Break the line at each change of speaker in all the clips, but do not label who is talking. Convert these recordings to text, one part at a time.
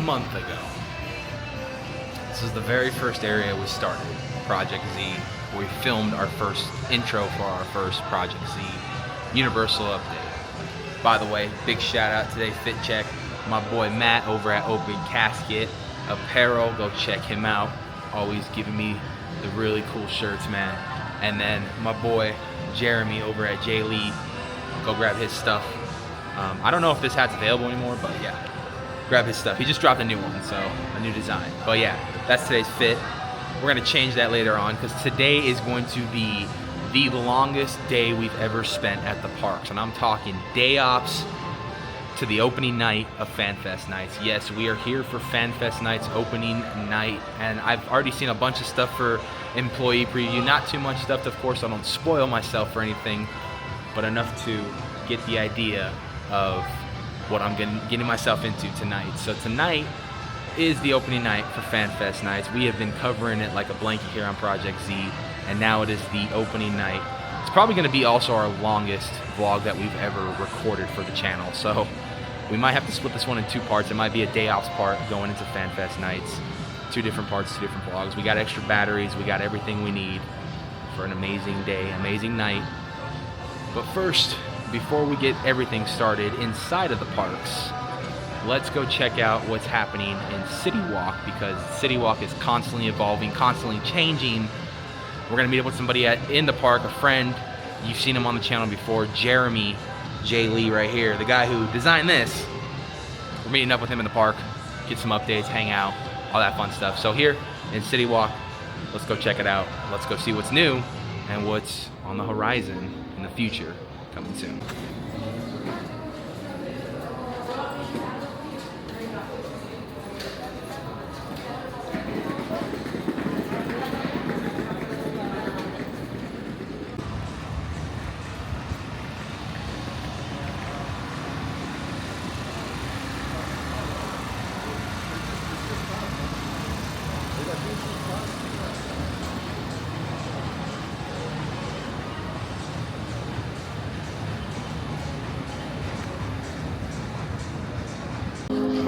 month ago. This is the very first area we started, Project Z. We filmed our first intro for our first Project Z Universal update. By the way, big shout out today, Fit Check, my boy Matt over at Open Casket Apparel. Go check him out. Always giving me the really cool shirts, man. And then my boy Jeremy over at J Lee. Go grab his stuff. I don't know if this hat's available anymore, but yeah, grab his stuff. He just dropped a new one, so a new design. But yeah, that's today's fit. We're gonna change that later on because today is going to be the longest day we've ever spent at the parks. And I'm talking day ops to the opening night of FanFest nights. Yes, we are here for FanFest nights opening night. And I've already seen a bunch of stuff for employee preview. Not too much stuff, of course, I don't spoil myself or anything, but enough to get the idea of what I'm getting myself into tonight. So tonight is the opening night for FanFest nights. We have been covering it like a blanket here on Project Z, and now it is the opening night. It's probably gonna be also our longest vlog that we've ever recorded for the channel. So we might have to split this one in two parts. It might be a day ops part going into FanFest nights. Two different parts, two different vlogs. We got extra batteries, we got everything we need for an amazing day, amazing night. But first, before we get everything started inside of the parks, let's go check out what's happening in City Walk, because City Walk is constantly evolving, constantly changing. We're gonna meet up with somebody in the park, a friend. You've seen him on the channel before, Jeremy J Lee right here, the guy who designed this. We're meeting up with him in the park, get some updates, hang out, all that fun stuff. So here in City Walk, let's go check it out. Let's go see what's new and what's on the horizon in the future coming soon.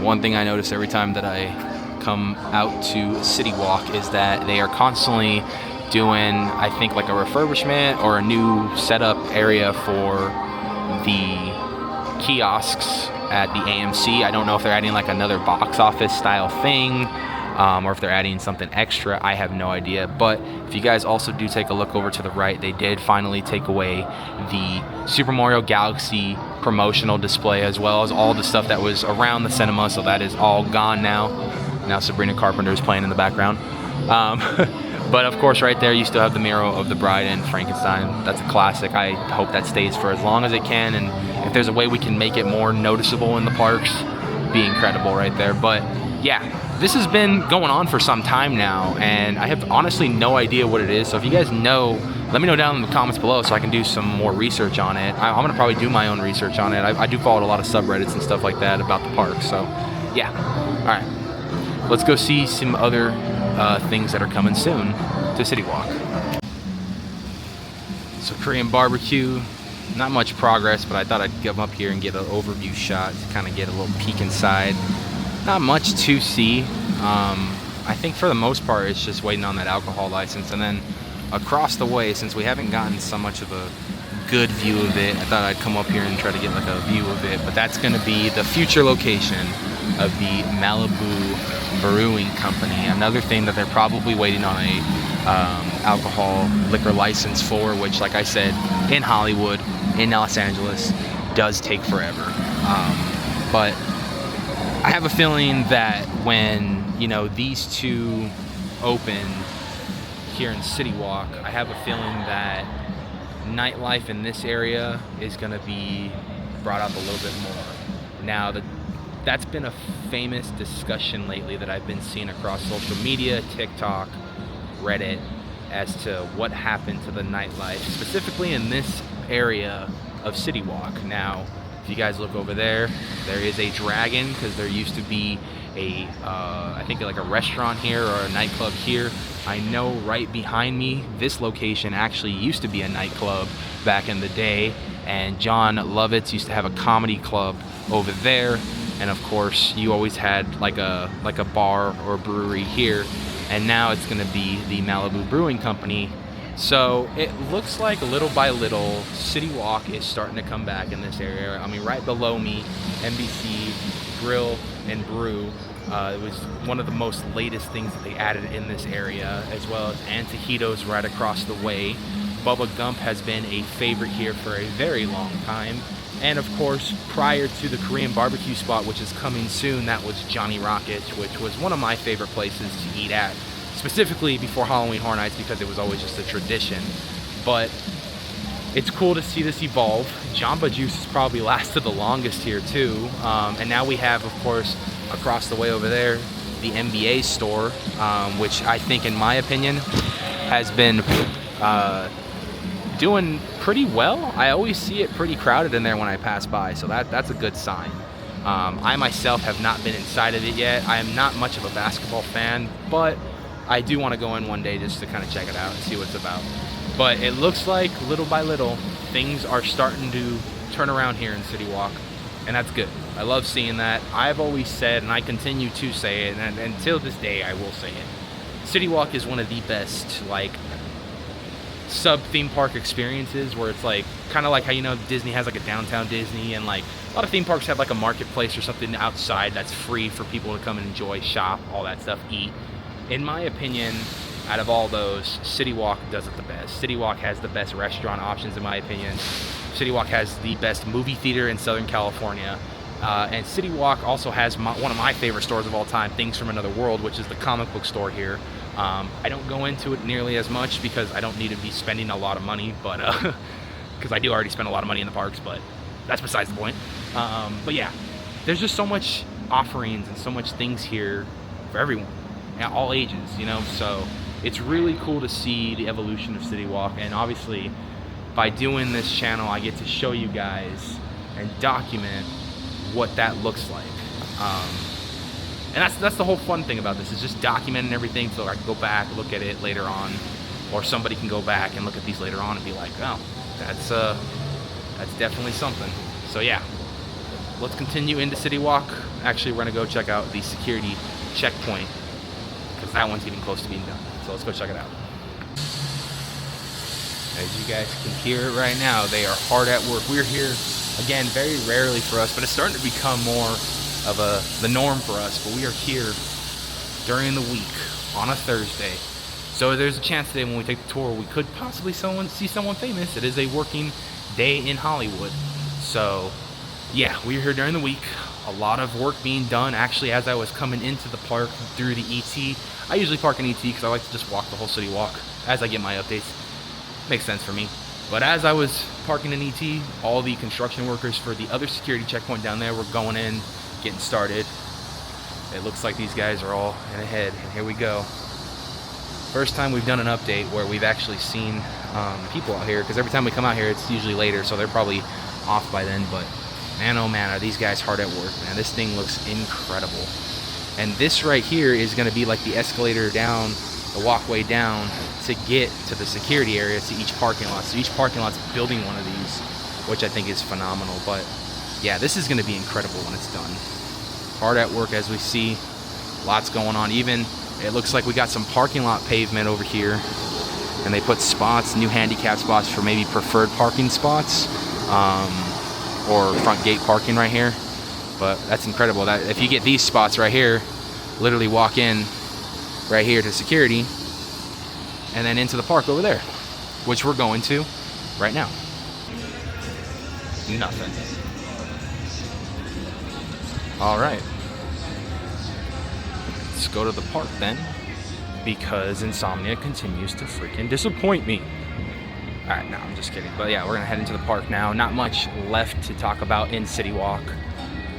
One thing I notice every time that I come out to City Walk is that they are constantly doing, I think, like a refurbishment or a new setup area for the kiosks at the AMC. I don't know if they're adding like another box office style thing, or if they're adding something extra. I have no idea. But if you guys also do take a look over to the right, they did finally take away the Super Mario Galaxy promotional display, as well as all the stuff that was around the cinema. So that is all gone now. Now Sabrina Carpenter is playing in the background. But of course, right there, you still have the mural of the Bride and Frankenstein. That's a classic. I hope that stays for as long as it can. And if there's a way we can make it more noticeable in the parks, be incredible right there. But yeah, this has been going on for some time now, and I have honestly no idea what it is. So if you guys know, let me know down in the comments below so I can do some more research on it. I'm gonna probably do my own research on it. I do follow a lot of subreddits and stuff like that about the park. So yeah, all right, let's go see some other things that are coming soon to City Walk. So Korean barbecue, not much progress, but I thought I'd come up here and get an overview shot to kind of get a little peek inside. Not much to see. I think for the most part it's just waiting on that alcohol license, and then across the way, since we haven't gotten so much of a good view of it, I thought I'd come up here and try to get like a view of it. But that's going to be the future location of the Malibu Brewing Company. Another thing that they're probably waiting on a alcohol liquor license for, which, like I said, in Hollywood, in Los Angeles, does take forever. But I have a feeling that when, you know, these two open here in City Walk, I have a feeling that nightlife in this area is going to be brought up a little bit more. Now, that's been a famous discussion lately that I've been seeing across social media, TikTok, Reddit, as to what happened to the nightlife, specifically in this area of City Walk. Now, if you guys look over there, there is a dragon, because there used to be a, I think like a restaurant here or a nightclub here. I know right behind me, this location actually used to be a nightclub back in the day, and Jon Lovitz used to have a comedy club over there. and of course you always had like a bar or brewery here, and now it's going to be the Malibu Brewing Company. So it looks like little by little City Walk is starting to come back in this area. I mean, right below me, NBC Grill and Brew. It was one of the most latest things that they added in this area, as well as Antojitos right across the way. Bubba Gump has been a favorite here for a very long time. And of course, prior to the Korean barbecue spot, which is coming soon, that was Johnny Rockets, which was one of my favorite places to eat at, specifically before Halloween Horror Nights, because it was always just a tradition. But it's cool to see this evolve. Jamba Juice has probably lasted the longest here too. And now we have, of course, across the way over there, the NBA store, which I think, in my opinion, has been doing pretty well. I always see it pretty crowded in there when I pass by, so that's a good sign. I myself have not been inside of it yet. I am not much of a basketball fan, but I do want to go in one day just to kind of check it out and see what it's about. But it looks like little by little things are starting to turn around here in City Walk, and that's good. I love seeing that. I've always said, and I continue to say it, and until this day I will say it, City Walk is one of the best like sub theme park experiences, where it's like kind of like how, you know, Disney has like a downtown Disney, and like a lot of theme parks have like a marketplace or something outside that's free for people to come and enjoy, shop, all that stuff, eat. In my opinion, out of all those, City Walk does it the best. City Walk has the best restaurant options, in my opinion. City Walk has the best movie theater in Southern California. And City Walk also has one of my favorite stores of all time, Things from Another World, which is the comic book store here. I don't go into it nearly as much because I don't need to be spending a lot of money, but because I do already spend a lot of money in the parks, but that's besides the point. But yeah, there's just so much offerings and so much things here for everyone, at all ages, you know. So it's really cool to see the evolution of City Walk, and obviously by doing this channel I get to show you guys and document what that looks like. And that's the whole fun thing about this, is just documenting everything, so I can go back, look at it later on, or somebody can go back and look at these later on and be like, oh, that's definitely something. So yeah, let's continue into City Walk. Actually, we're gonna go check out the security checkpoint, because that one's getting close to being done. So let's go check it out. As you guys can hear it right now, they are hard at work. We're here, again, very rarely for us, but it's starting to become more of the norm for us. But we are here during the week on a Thursday. So there's a chance today when we take the tour, we could possibly see someone famous. It is a working day in Hollywood. So yeah, we're here during the week. A lot of work being done. Actually, as I was coming into the park through the ET, I usually park in ET because I like to just walk the whole City Walk as I get my updates. Makes sense for me. But as I was parking in ET, all the construction workers for the other security checkpoint down there were going in, getting started. It looks like these guys are all in ahead, and here we go. First time we've done an update where we've actually seen people out here, because every time we come out here it's usually later, so they're probably off by then. But man, oh man, are these guys hard at work, man. This thing looks incredible. And this right here is going to be like the escalator down, the walkway down to get to the security area, to each parking lot. So each parking lot's building one of these, which I think is phenomenal. But yeah, this is going to be incredible when it's done. Hard at work, as we see. Lots going on. Even it looks like we got some parking lot pavement over here, and they put spots, new handicap spots for maybe preferred parking spots, or front gate parking right here. But that's incredible. That if you get these spots right here, literally walk in right here to security and then into the park over there, which we're going to right now. Nothing. All right, let's go to the park then, because Insomnia continues to freaking disappoint me. All right, no, I'm just kidding. But yeah, we're gonna head into the park now. Not much left to talk about in City Walk.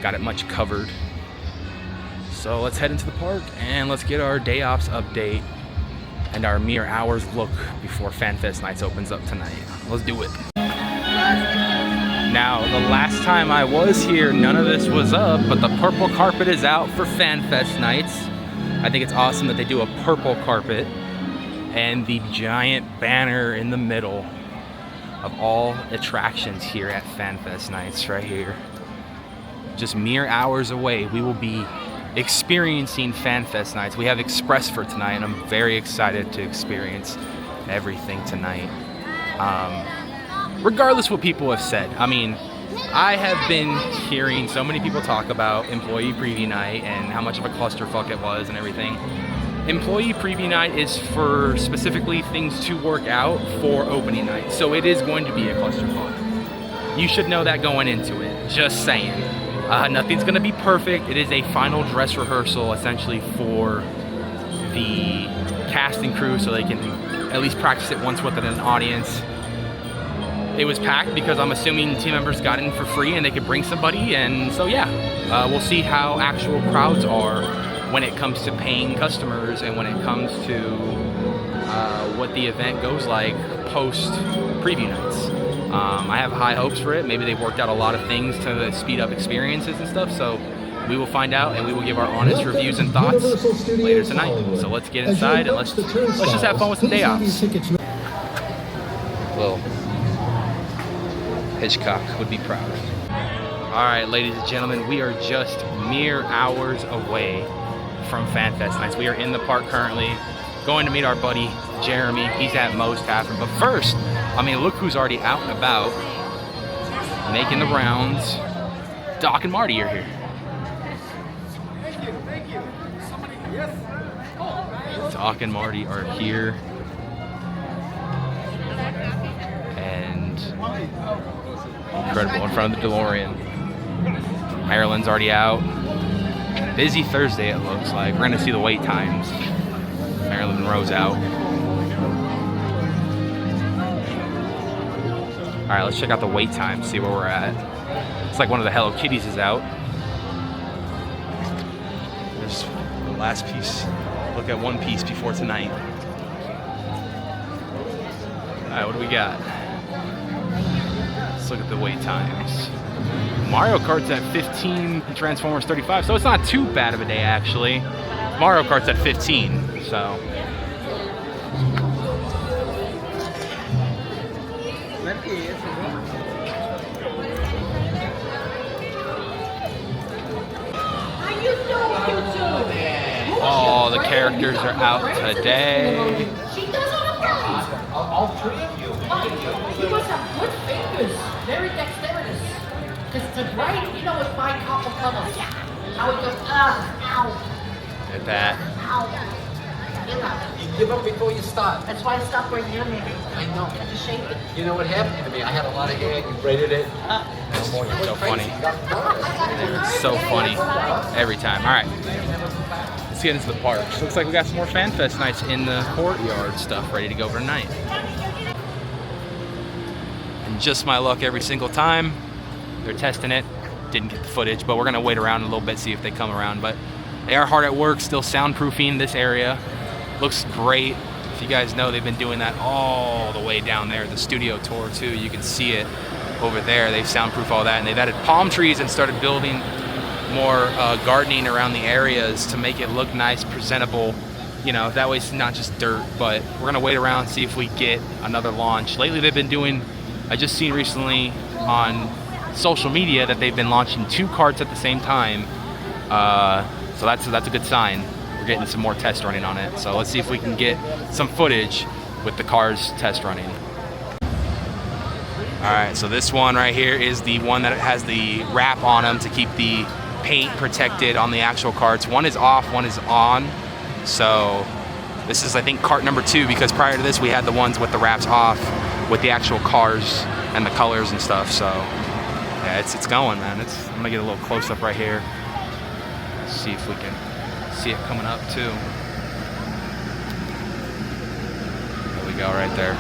Got it much covered. So let's head into the park and let's get our day ops update and our mere hours look before FanFest Nights opens up tonight. Let's do it. Now, the last time I was here, none of this was up, but the purple carpet is out for FanFest Nights. I think it's awesome that they do a purple carpet and the giant banner in the middle of all attractions here at FanFest Nights right here.
just mere hours away, we will be experiencing FanFest nights. We have Express for tonight, and I'm very excited to experience everything tonight. Regardless what people have said. I mean, I have been hearing so many people talk about employee preview night and how much of a clusterfuck it was and everything. Employee preview night is for specifically things to work out for opening night. So it is going to be a clusterfuck. You should know that going into it. Just saying. Nothing's gonna be perfect. It is a final dress rehearsal essentially for the cast and crew so they can at least practice it once with an audience. It was packed because I'm assuming team members got in for free and they could bring somebody, and so yeah, we'll see how actual crowds are when it comes to paying customers and when it comes to what the event goes like post preview nights. I have high hopes for it. Maybe they've worked out a lot of things to speed up experiences and stuff, so we will find out and we will give our honest reviews and thoughts later tonight. So let's get inside and let's just have fun with some day offs. Well, Hitchcock would be proud. All right, ladies and gentlemen, we are just mere hours away from FanFest nights. We are in the park currently, going to meet our buddy Jeremy. He's at Moe's Tavern. But first, I mean, look who's already out and about, making the rounds. Doc and Marty are here. Doc and Marty are here. And incredible in front of the DeLorean. Ireland's already out. Busy Thursday, it looks like. We're gonna see the wait times. Marilyn Monroe's out. All right, let's check out the wait time, see where we're at. It's like one of the Hello Kitties is out. There's the last piece. Look at one piece before tonight. All right, what do we got? Let's look at the wait times. Mario Kart's at 15, Transformers 35, so it's not too bad of a day actually. Mario Kart's at 15, so. All the characters are out today.
All three of you. You must have good fingers. Very dexterous. Because to write, you know, with my couple colors. How it goes, ow.
Look at that.
Ow.
You give up before you start.
That's why I stopped right here, maybe.
I know.
I just shaved it.
You know what happened to me? I had a lot of hair. You braided it.
You're so funny. It's so funny every time. All right, let's get into the park. Looks like we got some more FanFest nights in the courtyard stuff ready to go for tonight. And just my luck every single time, they're testing it. Didn't get the footage, but we're gonna wait around a little bit, see if they come around. But they are hard at work, still soundproofing this area. Looks great. If you guys know, they've been doing that all the way down there, the studio tour too. You can see it over there. They soundproof all that, and they've added palm trees and started building more gardening around the areas to make it look nice, presentable. You know, that way it's not just dirt. But we're gonna wait around, see if we get another launch. Lately they've been doing, I just seen recently on social media that they've been launching 2 carts at the same time. So that's a good sign. We're getting some more test running on it. So let's see if we can get some footage with the cars test running. All right, so this one right here is the one that has the wrap on them to keep the paint protected on the actual carts. One is off, one is on. So this is, I think, cart number 2, because prior to this we had the ones with the wraps off with the actual cars and the colors and stuff. So yeah, it's going, man. I'm gonna get a little close up right here. See if we can see it coming up too. There we go, right there.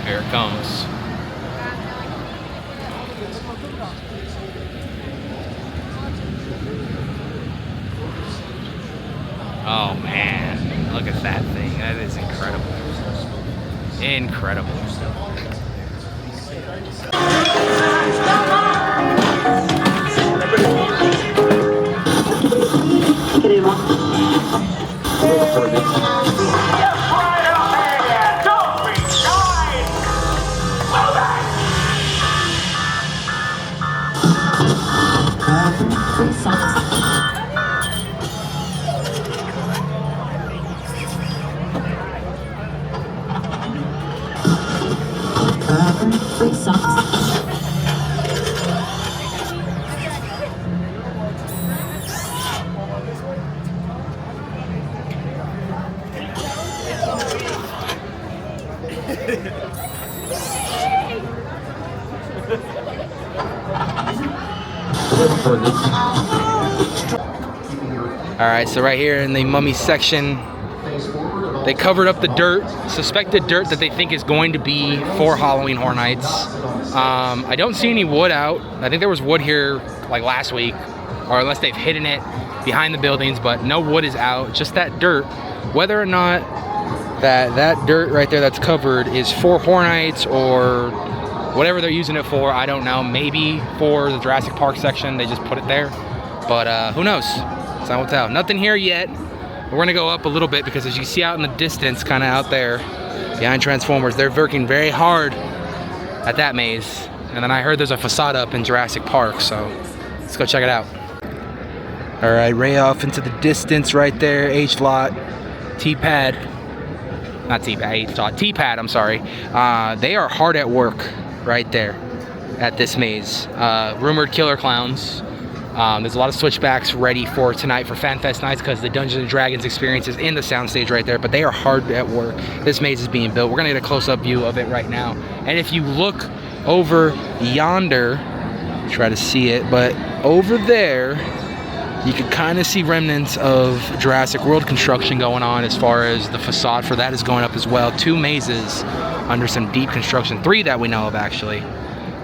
Here it comes. Oh man, look at that thing. That is incredible. Incredible.
Crema.
All right, so right here in the mummy section, they covered up the dirt, suspected dirt that they think is going to be for Halloween Horror Nights. I don't see any wood out. I think there was wood here like last week, or unless they've hidden it behind the buildings, but no wood is out, just that dirt. Whether or not that dirt right there that's covered is for Horror Nights or whatever they're using it for, I don't know. Maybe for the Jurassic Park section, they just put it there. But who knows? Time will tell. Nothing here yet. We're gonna go up a little bit because as you see out in the distance, kind of out there, behind Transformers, they're working very hard at that maze. And then I heard there's a facade up in Jurassic Park, so let's go check it out. All right, way off into the distance right there, H-Lot, T-Pad. Not T-Pad, H-Lot, T-Pad, I'm sorry. They are hard at work right there at this maze. Rumored killer clowns. There's a lot of switchbacks ready for tonight for FanFest nights because the Dungeons & Dragons experience is in the soundstage right there, but they are hard at work. This maze is being built. We're gonna get a close-up view of it right now. And if you look over yonder, try to see it, but over there, you can kind of see remnants of Jurassic World construction going on as far as the facade for that is going up as well. 2 mazes under some deep construction, 3 that we know of actually.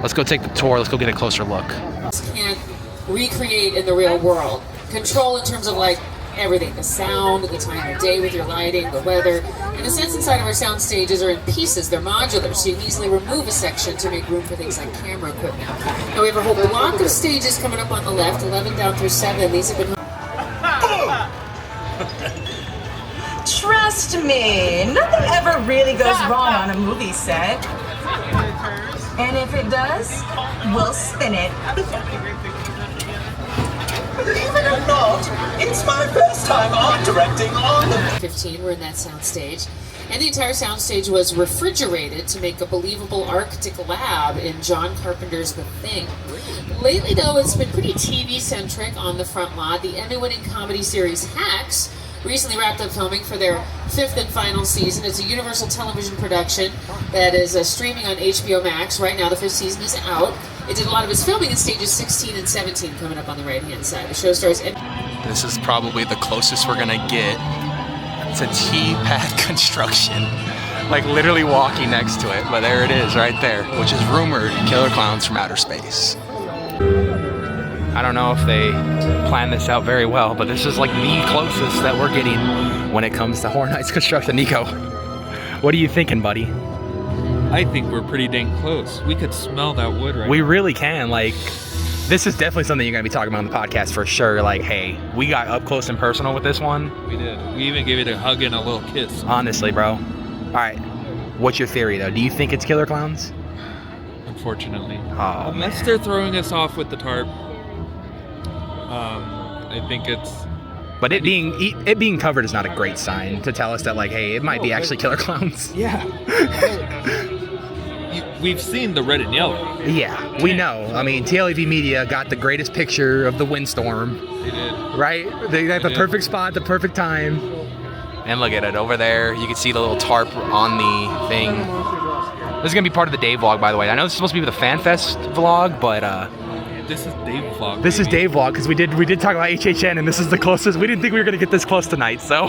Let's go take the tour, let's go get a closer look.
Can't recreate in the real world. Control in terms of like everything, the sound, the time of day with your lighting, the weather. In a sense, inside of our sound stages are in pieces, they're modular, so you can easily remove a section to make room for things like camera equipment. Now we have a whole block of stages coming up on the left, 11 down through 7. These have been...
Trust me, nothing ever really goes wrong on a movie set. And if it does, we'll spin it.
Believe it or not, it's my first time art directing on the
15 were in that soundstage, and the entire soundstage was refrigerated to make a believable Arctic lab in John Carpenter's The Thing. Lately, though, it's been pretty TV-centric on the front lot. The Emmy-winning comedy series Hacks recently wrapped up filming for their 5th and final season. It's a Universal Television production that is streaming on HBO Max. Right now, the 5th season is out. It did a lot of its filming in stages 16 and 17 coming up on the right-hand side. The show stars...
This is probably the closest we're gonna get to T-Pad construction. Like literally walking next to it, but there it is right there, which is rumored killer clowns from outer space.
I don't know if they planned this out very well, but this is like the closest that we're getting when it comes to Horror Nights construction. Nico, what are you thinking, buddy?
I think we're pretty dang close. We could smell that wood right
We
now.
really can. Like, this is definitely something you're gonna be talking about on the podcast for sure. Like, hey, we got up close and personal with this one.
We did. We even gave it a hug and a little kiss.
Honestly, bro. All right, what's your theory though? Do you think it's killer clowns?
Unfortunately.
Oh,
Unless
man.
they're throwing us off with the tarp. I think it's...
But it being covered is not a great sign to tell us that, like, hey, it might be actually killer clowns.
Yeah. We've seen the red and yellow.
Yeah, we know. I mean, TLEV Media got the greatest picture of the windstorm.
They did.
Right? They got the perfect spot, the perfect time.
And look at it over there. You can see the little tarp on the thing.
This is gonna be part of the Dave vlog, by the way. I know this is supposed to be the FanFest vlog, but
This is Dave vlog.
this is Dave vlog because we did talk about HHN, and this is the closest. We didn't think we were gonna get this close tonight, so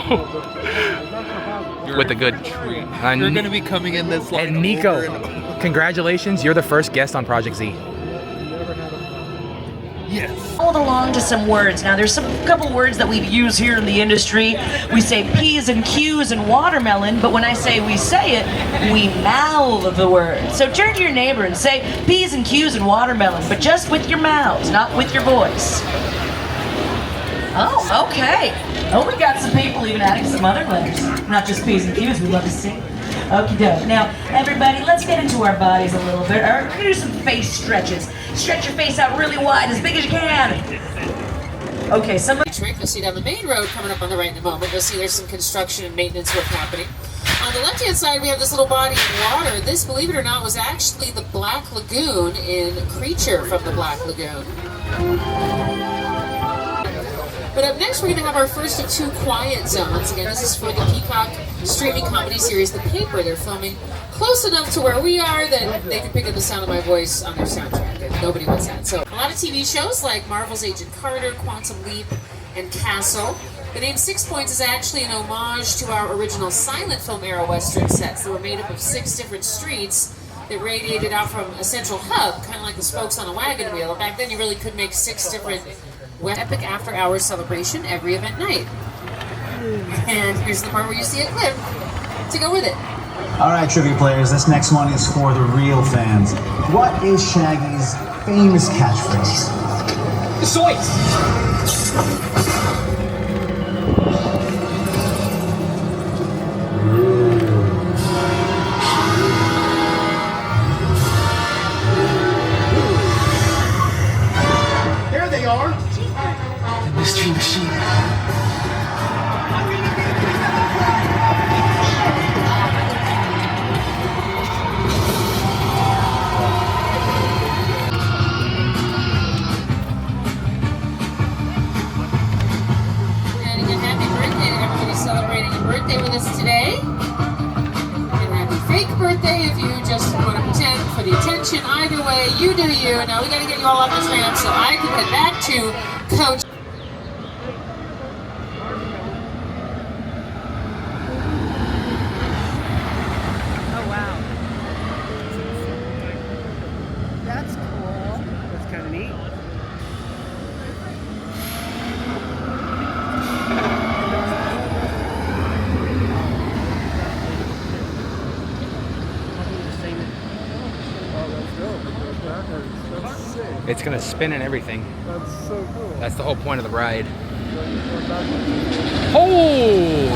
with the good.
You're going to be coming in this line.
And Nico,
over and-
congratulations! You're the first guest on Project Z.
Yes.
Hold along to some words. Now, there's a couple words that we use here in the industry. We say P's and Q's and watermelon, but when I say we say it, we mouth the word. So turn to your neighbor and say P's and Q's and watermelon, but just with your mouths, not with your voice. Oh, okay. Oh, we got some people even adding some other letters. Not just P's and Q's, we love to see. Okie doke. Now, everybody, let's get into our bodies a little bit. We're gonna do some face stretches. Stretch your face out really wide, as big as you can. Okay, somebody.
You'll see down the main road coming up on the right in a moment. You'll see there's some construction and maintenance work happening. On the left-hand side, we have this little body of water. This, believe it or not, was actually the Black Lagoon in Creature from the Black Lagoon. But up next, we're going to have our first of 2 quiet zones. Again, this is for the Peacock streaming comedy series, The Paper. They're filming close enough to where we are that they can pick up the sound of my voice on their soundtrack, and nobody wants that. So a lot of TV shows like Marvel's Agent Carter, Quantum Leap, and Castle. The name 6 Points is actually an homage to our original silent film era Western sets that were made up of 6 different streets that radiated out from a central hub, kind of like the spokes on a wagon wheel. Back then, you really could make 6 different epic after-hours celebration every event night. And here's the part where you see a clip to go with it.
All right, trivia players, this next one is for the real fans. What is Shaggy's famous catchphrase?
Zoinks!
There they are.
The mystery machine.
And again, happy birthday to everybody celebrating a birthday with us today. And happy fake birthday if you just want to pretend for the attention. Either way, you do you. Now we got to get you all off this ramp so I can head back to Coach.
Oh wow. That's cool. That's kind of neat.
It's gonna spin and everything.
That's so cool.
That's the whole point of the ride. Oh!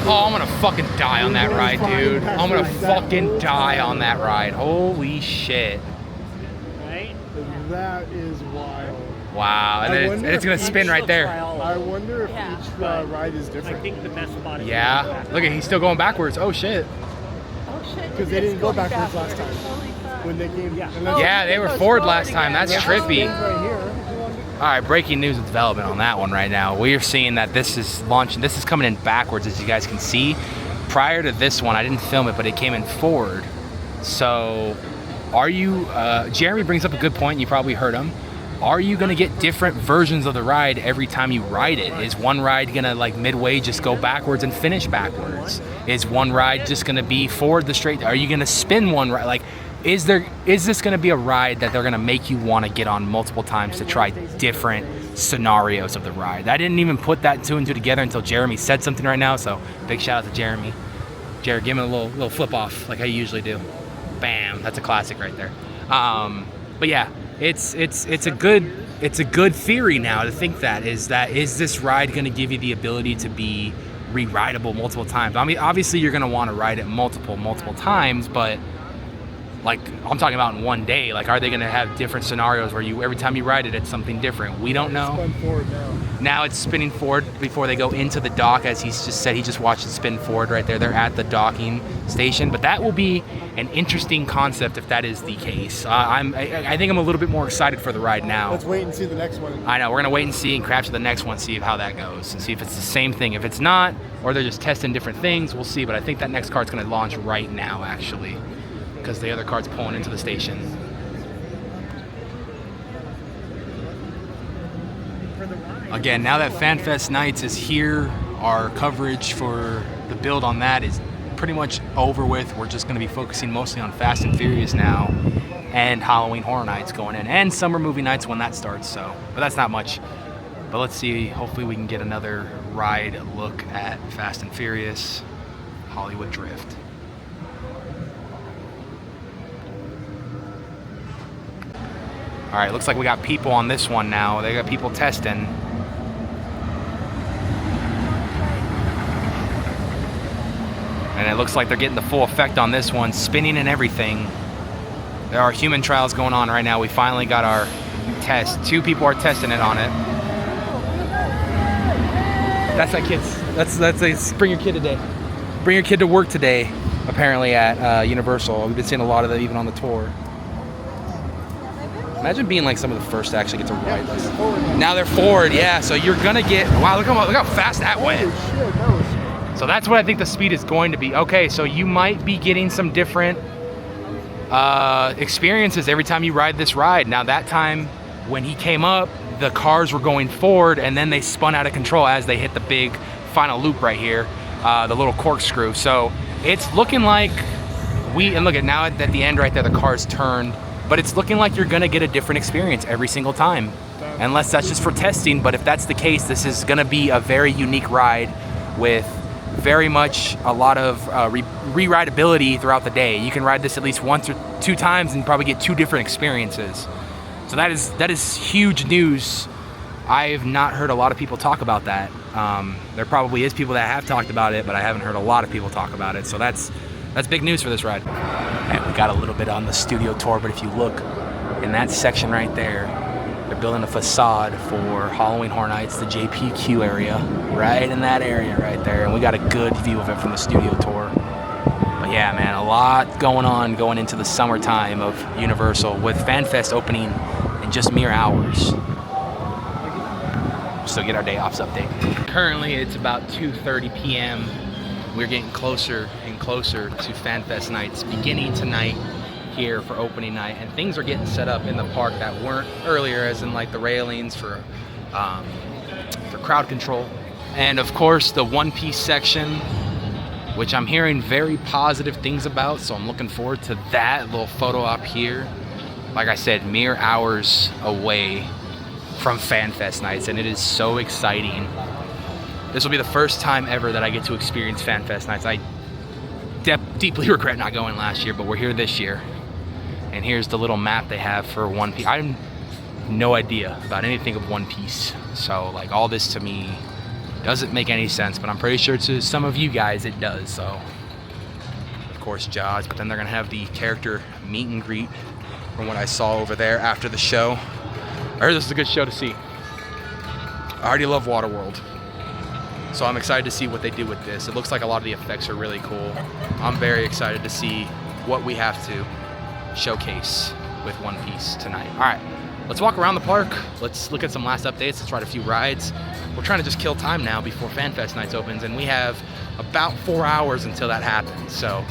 Oh, I'm gonna fucking die on that ride, dude. I'm gonna fucking die on that ride. Holy shit.
Right? That is wild.
Wow, and then it's gonna spin right there.
I wonder if each ride is different.
I think the best spot is
Yeah. Look at, he's still going backwards. Oh shit.
Because they didn't go backwards last time. When they came,
Yeah, they were forward last time. That's trippy.
Right here.
All right, breaking news and development on that one right now. We are seeing that this is launching. This is coming in backwards, as you guys can see. Prior to this one, I didn't film it, but it came in forward. So, are you? Jeremy brings up a good point. You probably heard him. Are you gonna get different versions of the ride every time you ride it? Is one ride gonna, like, midway just go backwards and finish backwards? Is one ride just gonna be forward the straight? Are you gonna spin one ride? Like, is this gonna be a ride that they're gonna make you want to get on multiple times to try different scenarios of the ride? I didn't even put that 2 and 2 together until Jeremy said something right now. So big shout out to Jeremy. Jared, give him a little flip off like I usually do. Bam, that's a classic right there. But yeah. It's a good theory now to think that is this ride going to give you the ability to be re-rideable multiple times? I mean, obviously you're going to want to ride it multiple times, but like I'm talking about in one day. Like, are they going to have different scenarios where every time you ride it, it's something different? We don't know.
Spin forward now.
Now it's spinning forward before they go into the dock, as he's just said. He just watched it spin forward right there. They're at the docking station, but that will be an interesting concept if that is the case. I think I'm a little bit more excited for the ride now.
Let's wait and see the next one.
I know, we're gonna wait and see and crash to the next one, see how that goes, and see if it's the same thing. If it's not, or they're just testing different things, we'll see. But I think that next cart's gonna launch right now, actually, because the other cart's pulling into the station. Again, now that FanFest Nights is here, our coverage for the build on that is pretty much over with. We're just going to be focusing mostly on Fast and Furious now, and Halloween Horror Nights going in, and Summer Movie Nights when that starts. So, but that's not much. But let's see. Hopefully, we can get another ride look at Fast and Furious Hollywood Drift. All right, looks like we got people on this one now. They got people testing. And it looks like they're getting the full effect on this one, spinning and everything. There are human trials going on right now. We finally got our test. 2 people are testing it on it. That's that kids. That's bring your kid today. Bring your kid to work today, apparently at Universal. We've been seeing a lot of that even on the tour. Imagine being like some of the first to actually get to ride this. Now they're forward, yeah. So you're gonna get, wow, look how fast that went. So that's what I think the speed is going to be. Okay, so you might be getting some different experiences every time you ride this ride. Now that time when he came up, the cars were going forward and then they spun out of control as they hit the big final loop right here, the little corkscrew. So it's looking like and look at now at the end right there, the car's turned, but it's looking like you're gonna get a different experience every single time, unless that's just for testing. But if that's the case, this is gonna be a very unique ride with very much a lot of re-rideability throughout the day. You can ride this at least once or 2 times and probably get 2 different experiences. So that is huge news. I've not heard a lot of people talk about that. There probably is people that have talked about it, but I haven't heard a lot of people talk about it. So that's big news for this ride. And we got a little bit on the studio tour, but if you look in that section right there, they're building a facade for Halloween Horror Nights, the JPQ area, right in that area right there. And we got a good view of it from the studio tour. But yeah, man, a lot going on going into the summertime of Universal with FanFest opening in just mere hours. So get our day offs update. Currently it's about 2:30 p.m. We're getting closer and closer to FanFest nights beginning tonight here for opening night, and things are getting set up in the park that weren't earlier, as in like the railings for crowd control. And of course the One Piece section, which I'm hearing very positive things about, so I'm looking forward to that little photo op here. Like I said, mere hours away from FanFest nights, and it is so exciting. This will be the first time ever that I get to experience FanFest nights. I deeply regret not going last year, but we're here this year. And here's the little map they have for One Piece. I have no idea about anything of One Piece. So like all this to me doesn't make any sense, but I'm pretty sure to some of you guys it does. So of course Jaws, but then they're gonna have the character meet and greet from what I saw over there after the show. I heard this is a good show to see. I already love Waterworld, so I'm excited to see what they do with this. It looks like a lot of the effects are really cool. I'm very excited to see what we have to showcase with One Piece tonight. All right, let's walk around the park. Let's look at some last updates. Let's ride a few rides. We're trying to just kill time now before FanFest nights opens, and we have about 4 hours until that happens. So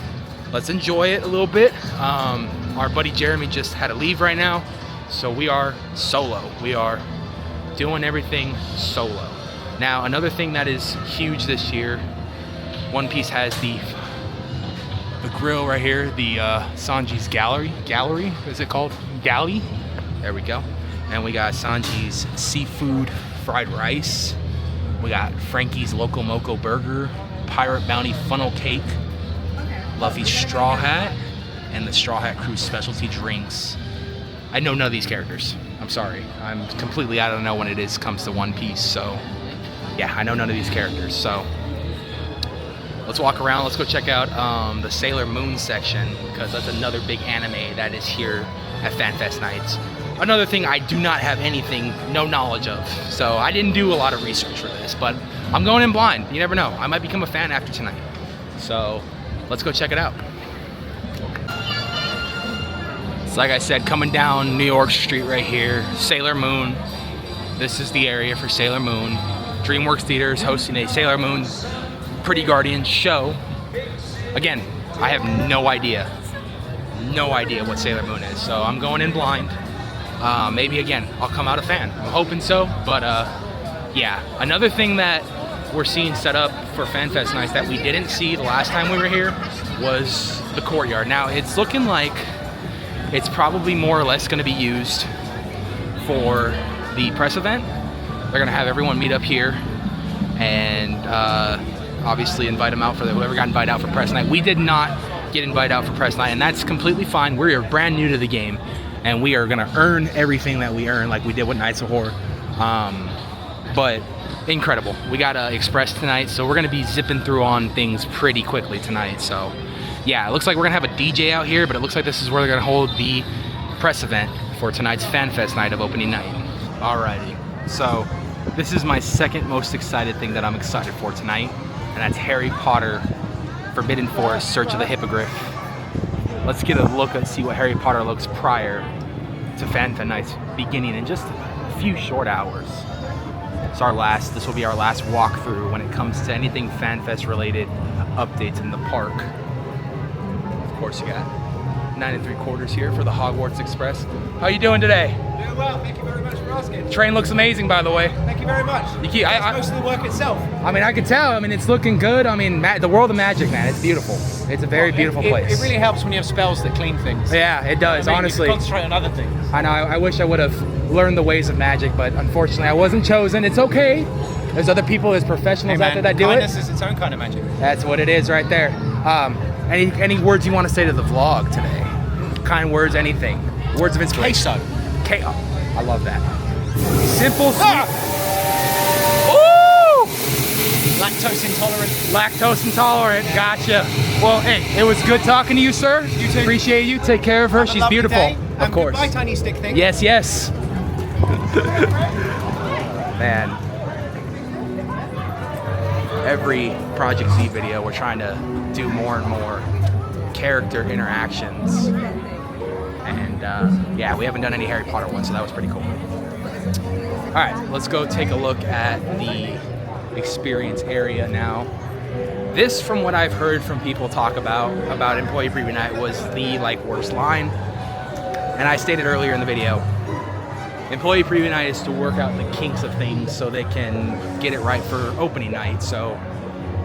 let's enjoy it a little bit. Our buddy Jeremy just had to leave right now, so we are solo. We are doing everything solo. Now, another thing that is huge this year, One Piece has the grill right here, the Sanji's Gallery, is it called? Galley? There we go. And we got Sanji's seafood fried rice. We got Frankie's Loco Moco burger, Pirate Bounty funnel cake, Luffy's straw hat, and the Straw Hat Crew's specialty drinks. I know none of these characters. I'm sorry. I'm completely out of know when it comes to One Piece, so yeah, I know none of these characters. So let's walk around. Let's go check out the Sailor Moon section, because that's another big anime that is here at FanFest nights. Another thing I do not have no knowledge of. So I didn't do a lot of research for this, but I'm going in blind. You never know. I might become a fan after tonight. So let's go check it out. So like I said, coming down New York Street right here, Sailor Moon. This is the area for Sailor Moon. DreamWorks Theater is hosting a Sailor Moon Pretty Guardians show. Again, I have no idea what Sailor Moon is, so I'm going in blind. Maybe again, I'll come out a fan. I'm hoping so, but yeah. Another thing that we're seeing set up for FanFest nights that we didn't see the last time we were here was the courtyard. Now, it's looking like it's probably more or less going to be used for the press event. They're going to have everyone meet up here and obviously invite them out for whoever got invited out for press night. We did not get invited out for press night, and that's completely fine. We are brand new to the game, and we are going to earn everything that we earn like we did with Nights of Horror. But incredible. We got Express tonight, so we're going to be zipping through on things pretty quickly tonight. So yeah, it looks like we're going to have a DJ out here, but it looks like this is where they're going to hold the press event for tonight's FanFest night of opening night. Alrighty, so this is my second most excited thing that I'm excited for tonight, and that's Harry Potter Forbidden Forest Search of the Hippogriff. Let's get a look and see what Harry Potter looks prior to FanFest Nights beginning in just a few short hours. This will be our last walkthrough when it comes to anything FanFest related updates in the park. Of course, you got 9 3/4 here for the Hogwarts Express. How you doing today?
Doing well, thank you very much for asking.
Train looks amazing, by the way.
Thank you very much. Most of the work itself.
I mean, I can tell. I mean, it's looking good. I mean, the world of magic, man. It's beautiful. It's a very beautiful place.
It really helps when you have spells that clean things.
Yeah, it does. Honestly,
you can concentrate on other things.
I know. I wish I would have learned the ways of magic, but unfortunately, I wasn't chosen. It's okay. There's other people, there's professionals out there that do
Kindness
it.
is its own kind of magic.
That's what it is right there. Any words you want to say to the vlog today? Kind words, anything. Words of inspiration.
Queso.
I love that. Simple, sweet.
Ooh! Lactose intolerant.
Lactose intolerant. Gotcha. Well, hey, it was good talking to you, sir.
You too.
Appreciate you. Take care of her.
Have a
She's
lovely
beautiful.
day.
Of course.
Goodbye, tiny stick thing.
Yes, yes. Man. Every Project Z video, we're trying to do more and more character interactions. And yeah, we haven't done any Harry Potter ones, so that was pretty cool. All right, let's go take a look at the experience area now. This, from what I've heard from people talk about employee preview night, was the worst line. And I stated earlier in the video, employee preview night is to work out the kinks of things so they can get it right for opening night. So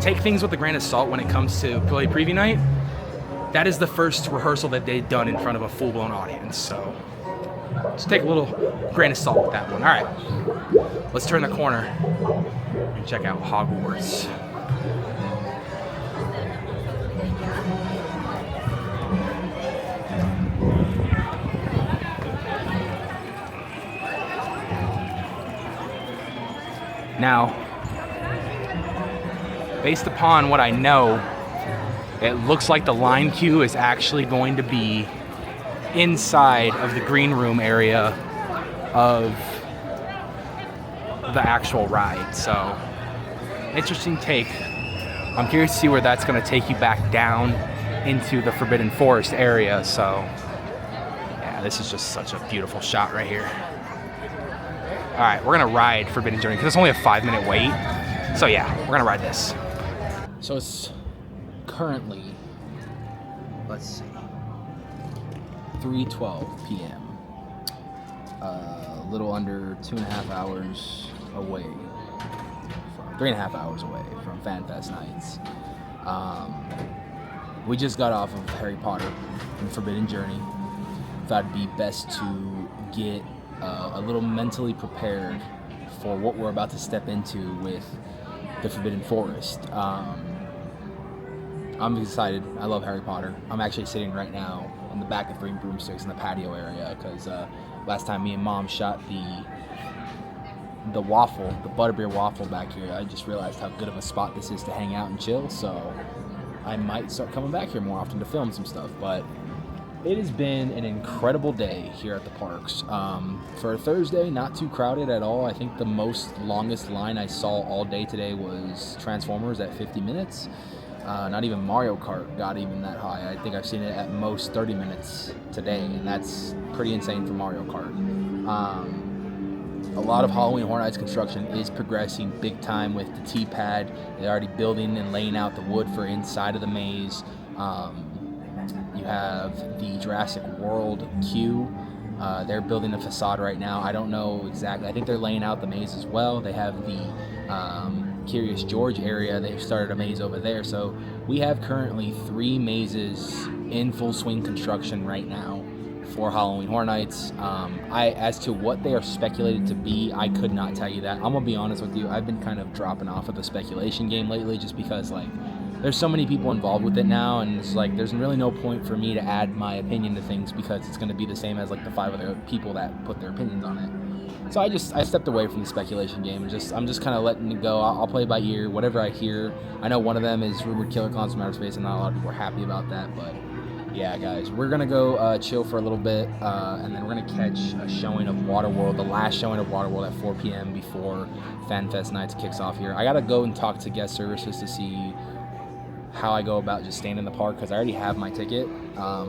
take things with a grain of salt when it comes to employee preview night. That is the first rehearsal that they've done in front of a full-blown audience. So just take a little grain of salt with that one. All right, let's turn the corner and check out Hogwarts. Now, based upon what I know, it looks like the line queue is actually going to be inside of the green room area of the actual ride. So, interesting take. I'm curious to see where that's going to take you back down into the Forbidden Forest area. So, yeah, this is just such a beautiful shot right here. All right, we're gonna ride Forbidden Journey because it's only a 5-minute wait. So yeah, we're gonna ride this. So it's currently, let's see, 3:12 p.m. A little under 2.5 hours away, 3.5 hours away from FanFest Nights. We just got off of Harry Potter and Forbidden Journey. Thought it'd be best to get a little mentally prepared for what we're about to step into with the Forbidden Forest. I'm excited. I love Harry Potter. I'm actually sitting right now in the back of Three Broomsticks in the patio area because last time me and Mom shot the waffle, the butterbeer waffle back here, I just realized how good of a spot this is to hang out and chill. So I might start coming back here more often to film some stuff. But it has been an incredible day here at the parks. For a Thursday, not too crowded at all. I think the longest line I saw all day today was Transformers at 50 minutes. Not even Mario Kart got even that high. I think I've seen it at most 30 minutes today, and that's pretty insane for Mario Kart. A lot of Halloween Horror Nights construction is progressing big time with the T-pad. They're already building and laying out the wood for inside of the maze. You have the Jurassic World queue. They're building the facade right now. I don't know exactly. I think they're laying out the maze as well. They have the Curious George area. They've started a maze over there. So we have currently 3 mazes in full swing construction right now for Halloween Horror Nights. As to what they are speculated to be, I could not tell you that. I'm gonna be honest with you. I've been kind of dropping off of the speculation game lately just because there's so many people involved with it now, and it's there's really no point for me to add my opinion to things because it's going to be the same as the 5 other people that put their opinions on it. So I stepped away from the speculation game. I'm just kind of letting it go. I'll play by ear, whatever I hear. I know one of them is rumored Killer Clowns from Outer Space, and not a lot of people are happy about that, but yeah, guys, we're gonna go chill for a little bit, and then we're gonna catch a showing of Waterworld, the last showing of Waterworld at 4 p.m. before FanFest Nights kicks off here. I gotta go and talk to guest services to see how I go about just staying in the park, because I already have my ticket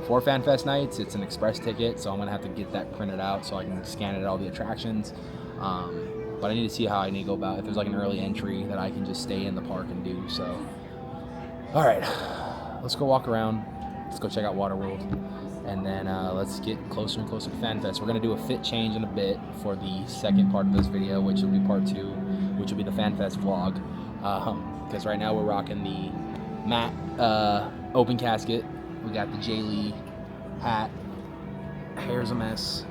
for FanFest nights. It's an express ticket, so I'm gonna have to get that printed out so I can scan it at all the attractions. But I need to see how I need to go about it. If there's like an early entry that I can just stay in the park and do. So, all right, let's go walk around. Let's go check out Waterworld, and then let's get closer and closer to FanFest. We're gonna do a fit change in a bit for the second part of this video, which will be part 2, which will be the FanFest vlog. Because right now we're rocking the matte open casket. We got the Jay Lee hat. Hair's a mess.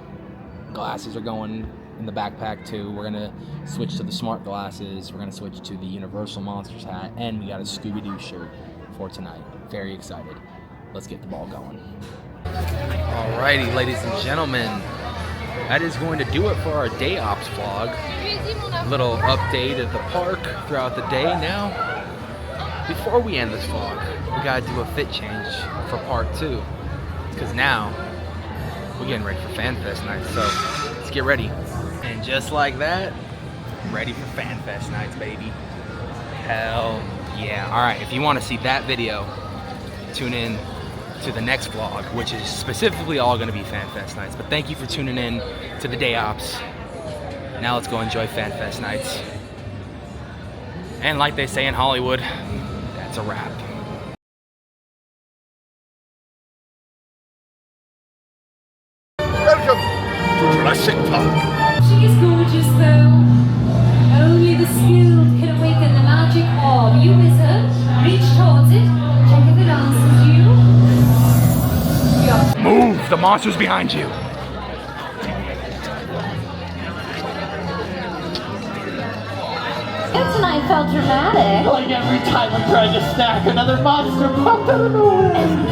Glasses are going in the backpack too. We're gonna switch to the smart glasses. We're gonna switch to the Universal Monsters hat, and we got a Scooby-Doo shirt for tonight. Very excited. Let's get the ball going. Alrighty, ladies and gentlemen, that is going to do it for our day ops vlog. Little update of the park throughout the day. Now, before we end this vlog, we gotta do a fit change for part 2, because now we're getting ready for FanFest night. So let's get ready. And just like that, ready for FanFest nights, baby. Hell yeah. All right, if you want to see that video, tune in to the next vlog, which is specifically all going to be FanFest nights. But thank you for tuning in to the day ops. Now let's go enjoy FanFest nights. And like they say in Hollywood, that's a wrap.
Welcome to Jurassic Park.
She is gorgeous though. Only the skilled can awaken the magic orb. You wizard, reach towards it, check if it answers you.
Move! The monster's behind you!
And tonight felt dramatic.
Like every time I tried to snack, another monster popped out of nowhere.